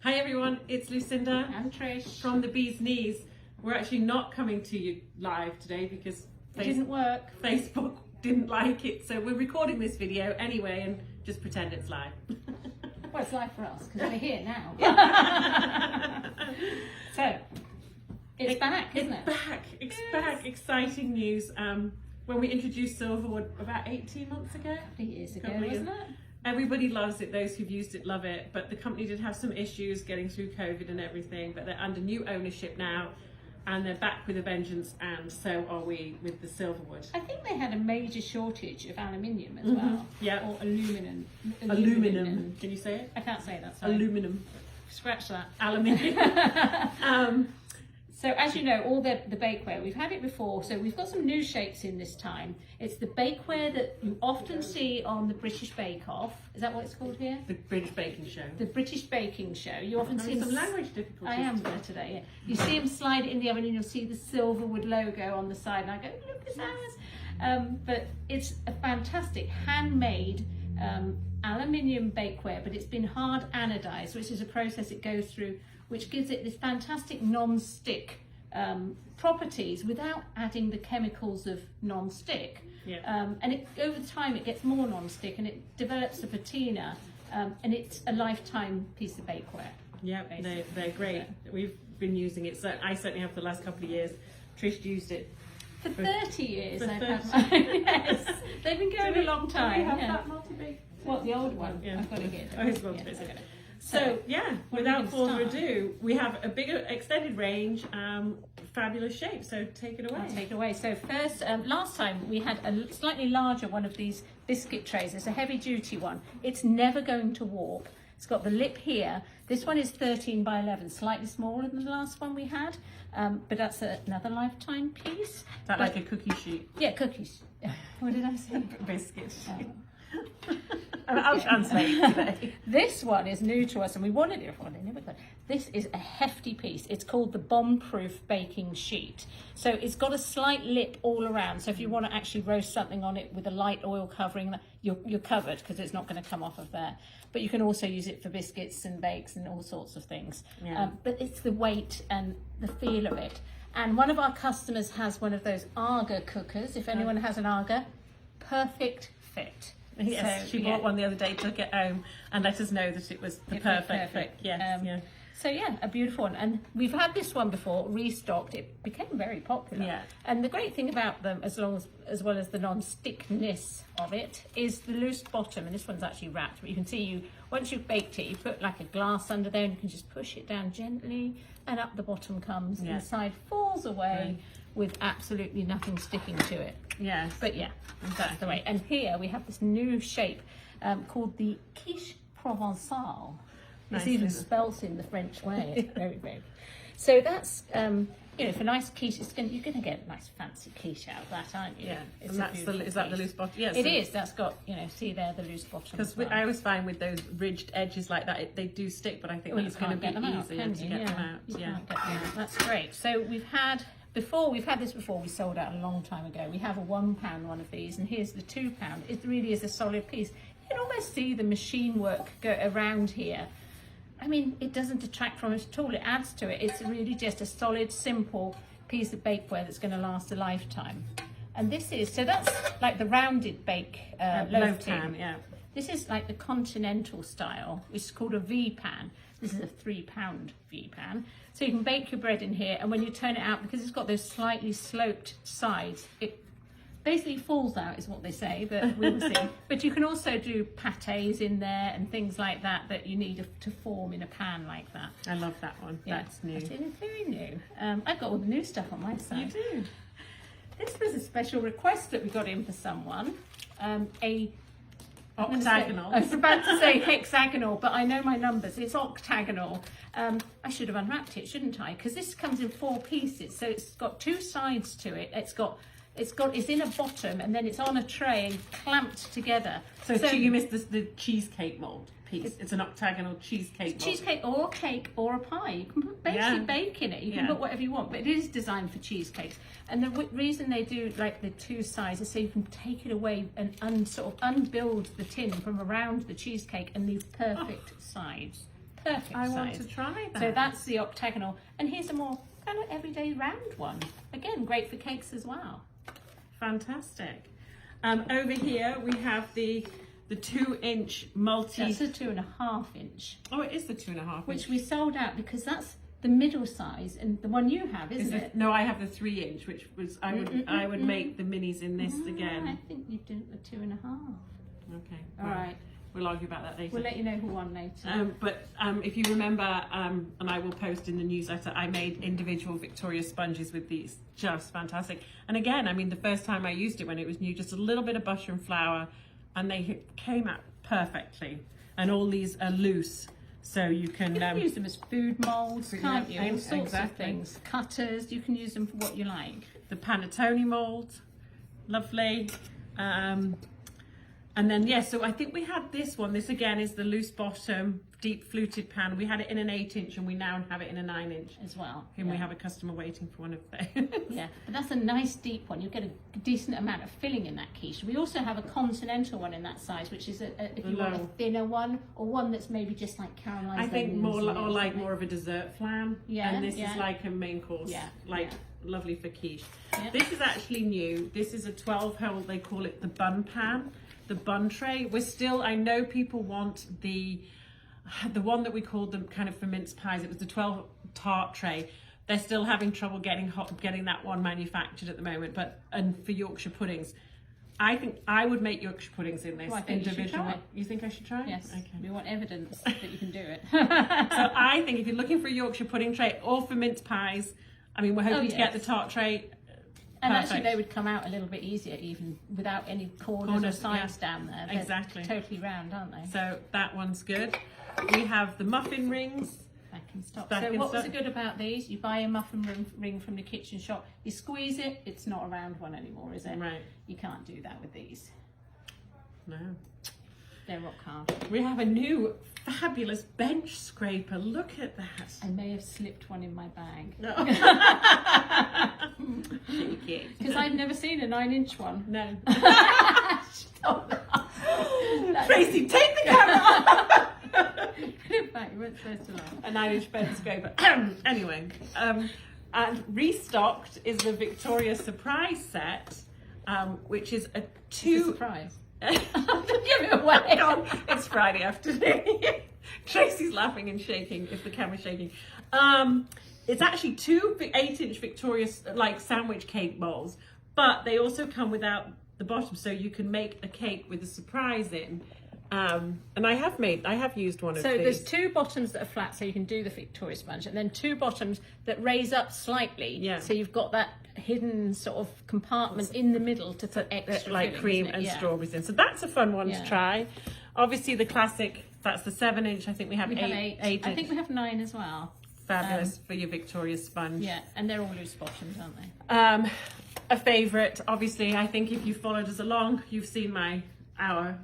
Hi everyone, it's Lucinda and Trish from the Bee's Knees. We're actually not coming to you live today because it didn't work. Facebook didn't like it, so we're recording this video anyway and just pretend it's live. Well, it's live for us because we're here now. So it's back, isn't it? It's back. Exciting news. When we introduced Silverwood about 18 months ago, A couple of years ago, wasn't it? Everybody loves it. Those who've used it love it, but the company did have some issues getting through COVID and everything, but they're under new ownership now and they're back with a vengeance, and so are we with the Silverwood. I think they had a major shortage of aluminium as well. Yeah. Or aluminum. Can you say it? I can't say that, sorry. Aluminum. Scratch that. Aluminium. So as you know, all the bakeware, we've had it before, so we've got some new shapes in this time. It's the bakeware that you often see on the British Bake Off. Is that what it's called here? The British Baking Show. The British Baking Show. You often see some language difficulties. I am there today, yeah. You see them slide it in the oven and you'll see the Silverwood logo on the side and I go, look, it's ours. But it's a fantastic handmade aluminium bakeware, but it's been hard anodized, which is a process it goes through, which gives it this fantastic non-stick properties without adding the chemicals of non-stick. Yeah. And over time it gets more non-stick and it develops a patina, and it's a lifetime piece of bakeware. Yeah, they're great. Yeah. We've been using it, so I certainly have for the last couple of years. Trish used it. For 30 years I've had mine. Yes, they've been going a long time. Do we have that multi-bake? What, the old one? Yeah. I've got it here. Oh, it's multi-bake. Yeah. So yeah, without further ado, we have a bigger extended range, fabulous shape. So take it away. I'll take it away. So first, last time we had a slightly larger one of these biscuit trays. It's a heavy duty one. It's never going to warp. It's got the lip here. This one is 13 by 11, slightly smaller than the last one we had, but that's another lifetime piece. Is that like a cookie sheet? Yeah, cookies. What did I say? Biscuit sheet. I'll translate today. This one is new to us and we wanted it before. This is a hefty piece. It's called the bomb-proof baking sheet. So it's got a slight lip all around. So if you want to actually roast something on it with a light oil covering, you're covered because it's not going to come off of there. But you can also use it for biscuits and bakes and all sorts of things. Yeah. But it's the weight and the feel of it. And one of our customers has one of those Arga cookers. If anyone has an Arga, perfect fit. Yes, so, she bought one the other day, took it home and let us know that it was the perfect fit. Yes, yeah. So yeah, a beautiful one. And we've had this one before, restocked. It became very popular. Yeah. And the great thing about them, as well as the non-stickness of it, is the loose bottom. And this one's actually wrapped. But you can see, once you've baked it, you put like a glass under there and you can just push it down gently and up the bottom comes and the side falls away. With absolutely nothing sticking to it. Yes. But yeah, that's the way. And here we have this new shape called the quiche provençale. It's even spelt in the French way. It's very, very. So that's, for nice quiche, you're going to get a nice fancy quiche out of that, aren't you? Yeah. Is that the loose bottom? Yes. It is. That's got, see there, the loose bottom. Because I always find with those ridged edges like that, they do stick, but I think that's going to be easier to get them out. Yeah. That's great. So we've had this before, we sold out a long time ago. We have a £1 one of these, and here's the £2. It really is a solid piece. You can almost see the machine work go around here. I mean, it doesn't detract from it at all, it adds to it. It's really just a solid, simple piece of bakeware that's going to last a lifetime. And so that's like the rounded loaf tin. Yeah. This is like the continental style, which is called a V pan. This is a £3 V pan. So you can bake your bread in here, and when you turn it out, because it's got those slightly sloped sides, it basically falls out, is what they say, but we'll see. But you can also do pâtés in there and things like that you need to form in a pan like that. I love that one. Yeah, that's new. It is very new. I've got all the new stuff on my side. You do. This was a special request that we got in for someone. Octagonal. I was about to say hexagonal, but I know my numbers. It's octagonal. I should have unwrapped it, shouldn't I? Because this comes in 4 pieces, so it's got 2 sides to it. It's in a bottom, and then it's on a tray and clamped together. So you missed the cheesecake mould piece. It's an octagonal cheesecake mould. Cheesecake or a cake or a pie. You can basically bake in it. You can put whatever you want, but it is designed for cheesecakes. And the reason they do like the 2 sides is so you can take it away and sort of unbuild the tin from around the cheesecake and leave perfect sides. perfect I size. want to try that. So that's the octagonal. And here's a more kind of everyday round one. Again, great for cakes as well. Fantastic. Over here we have the 2-inch multi. That's a 2.5 inch. Oh, it is the 2.5 Which inch. we sold out because that's the middle size, and the one you have, isn't it? No, I have the 3-inch, which was I would make the minis in this I again. think you did the 2.5. Okay. All right. We'll argue about that later. We'll let you know who won later. But if you remember, and I will post in the newsletter, I made individual Victoria sponges with these. Just fantastic. And again, I mean, the first time I used it when it was new, just a little bit of butter and flour, and they came out perfectly. And all these are loose, so you can use them as food moulds, can't you? All sorts exactly. of things. Cutters, you can use them for what you like. The panettone mould, lovely. And then, yeah, so I think we had this one. This again is the loose bottom, deep fluted pan. We had it in an 8-inch and we now have it in a 9-inch. As well. And we have a customer waiting for one of those. Yeah, but that's a nice deep one. You get a decent amount of filling in that quiche. We also have a continental one in that size, which is if you want a thinner one, or one that's maybe just like caramelized. I think more of a dessert flan. Yeah, and this is like a main course. Yeah, lovely for quiche. Yeah. This is actually new. This is a 12-hole. They call it the bun pan, the bun tray. I know people want the one that we called them kind of for mince pies. It was the 12 tart tray. They're still having trouble getting that one manufactured at the moment. And for Yorkshire puddings, I think I would make Yorkshire puddings in this individual. You think I should try? Yes. Okay. We want evidence that you can do it. So I think if you're looking for a Yorkshire pudding tray or for mince pies, I mean, we're hoping to get the tart tray. And Perfect. actually, they would come out a little bit easier, even without any corners or sides down there. They're exactly. Totally round, aren't they? So that one's good. We have the muffin rings. Back in stock. So what was good about these? You buy a muffin ring from the kitchen shop, you squeeze it, it's not a round one anymore, is it? Right. You can't do that with these. No. They're rock hard. We have a new fabulous bench scraper. Look at that. I may have slipped one in my bag. No. Because I've never seen a 9-inch one. No. No. Tracy, take the camera off. Put it back, you weren't supposed to laugh. A 9-inch bench scraper. Anyway, and restocked is the Victoria Surprise set, which is a surprise. Give it away. God, it's Friday afternoon. Tracy's laughing and shaking if the camera's shaking. It's actually 2 8-inch Victoria like sandwich cake bowls, but they also come without the bottom, so you can make a cake with a surprise in. And I have used one of these. So there's 2 bottoms that are flat, so you can do the Victoria sponge, and then 2 bottoms that raise up slightly. Yeah. So you've got that hidden sort of compartment in the middle to put extra like cream and strawberries in. So that's a fun one to try. Obviously the classic, that's the 7-inch. I think we have 8. I think we have 9 as well. Fabulous for your Victoria sponge. Yeah, and they're all loose bottoms, aren't they? A favourite, obviously. I think if you followed us along, you've seen mine. I've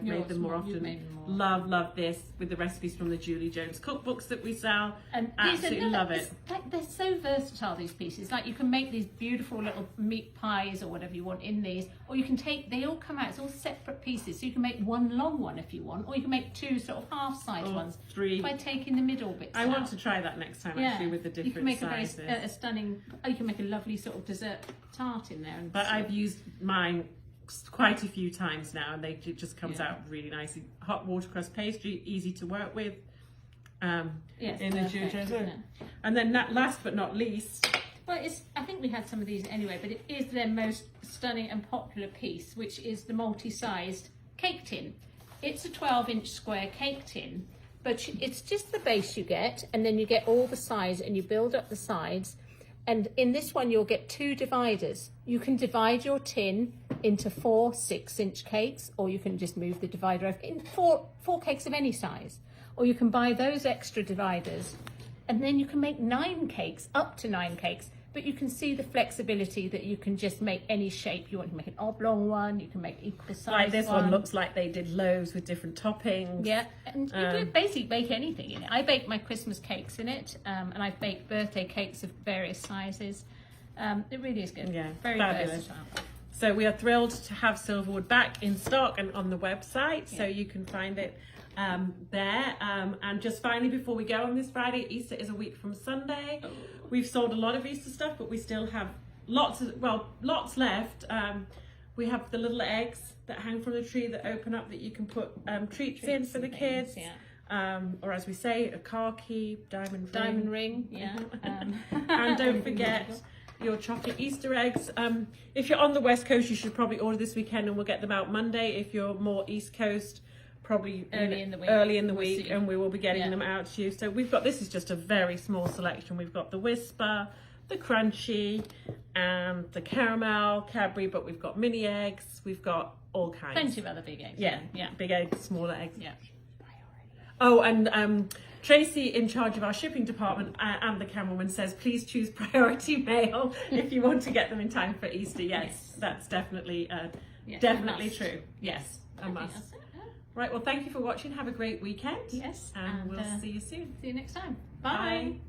made them more often. Love this with the recipes from the Julie Jones cookbooks that we sell. And absolutely love it. Like, they're so versatile, these pieces. Like, you can make these beautiful little meat pies or whatever you want in these, or you can they all come out, it's all separate pieces. So you can make one long one if you want, or you can make 2 sort of half-size ones. 3. By taking the middle bits I want to try that next time actually with the different you can make sizes. a very stunning, you can make a lovely sort of dessert tart in there. But I've used mine quite a few times now, and it just comes out really nicely. Hot watercress pastry, easy to work with. In the Julie Jones. And then last but not least, well, I think we had some of these anyway, but it is their most stunning and popular piece, which is the multi-sized cake tin. It's a 12-inch square cake tin, but it's just the base you get, and then you get all the sides, and you build up the sides. And in this one, you'll get 2 dividers. You can divide your tin into 4 6-inch cakes, or you can just move the divider over in 4 cakes of any size. Or you can buy those extra dividers, and then you can make 9 cakes, up to 9 cakes. But you can see the flexibility that you can just make any shape you want. You can make an oblong one, you can make equal size. Like this one looks like they did loaves with different toppings. Yeah, and you can basically bake anything in it. I bake my Christmas cakes in it, and I've baked birthday cakes of various sizes. It really is good. Yeah, very fabulous. versatile. So we are thrilled to have Silverwood back in stock and on the website, so you can find it. there. And just finally, before we go on this Friday, Easter is a week from Sunday. We've sold a lot of Easter stuff, but we still have lots left. We have the little eggs that hang from the tree that open up that you can put treats in for the kids. Or as we say, a car key, diamond ring. Yeah. And don't forget your chocolate Easter eggs. If you're on the West Coast, you should probably order this weekend and we'll get them out Monday. If you're more East Coast, probably early in the week, and we will be getting them out to you. So we've got, this is just a very small selection. We've got the Whisper, the Crunchy, and the Caramel Cadbury, but we've got mini eggs, we've got all kinds. Plenty of other big eggs. Yeah, big eggs, smaller eggs. Yeah. Oh, and Tracy, in charge of our shipping department, and the cameraman, says please choose priority mail if you want to get them in time for Easter. Yes. That's definitely definitely true. Yes, a must. Right, well, thank you for watching. Have a great weekend. Yes, and we'll see you soon. See you next time. Bye. Bye.